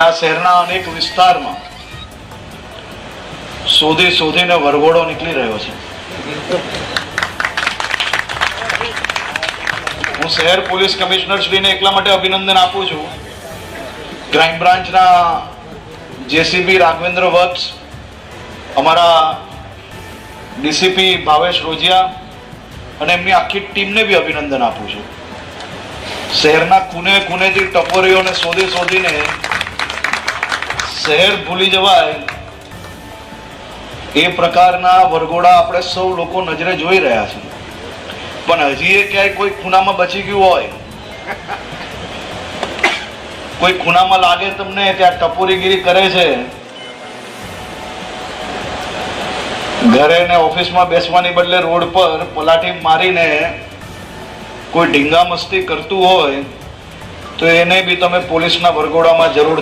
આ શહેરના અનેક વિસ્તારમાં શોધીને વરઘોડો નીકળી રહ્યો છે. હું શહેર પોલીસ કમિશનર શ્રીને એટલા માટે અભિનંદન આપું છું. ક્રાઇમ બ્રાન્ચના જેસીબી રાઘવેન્દ્ર વત્સ, અમારા ડીસીપી ભાવેશ રોજિયા અને એમની આખી ટીમને બી અભિનંદન આપું છું. શહેરના ખૂને ખૂનેથી ટપોરીઓને શોધીને શહેર ભૂલી જવાય એ પ્રકારના વરઘોડા આપણે સૌ લોકો નજરે જોઈ રહ્યા છે. પણ હજી એ ક્યાંય કોઈ ખૂણામાં બચી ગયું હોય, કોઈ ખૂણામાં લાગે તમને ત્યાં ટપોરીગીરી કરે છે, ઘરે ને ઓફિસમાં બેસવાની બદલે રોડ પર પલાઠી મારીને કોઈ ઢીંગા મસ્તી કરતું હોય તો એને બી તમે પોલીસના વરઘોડામાં જરૂર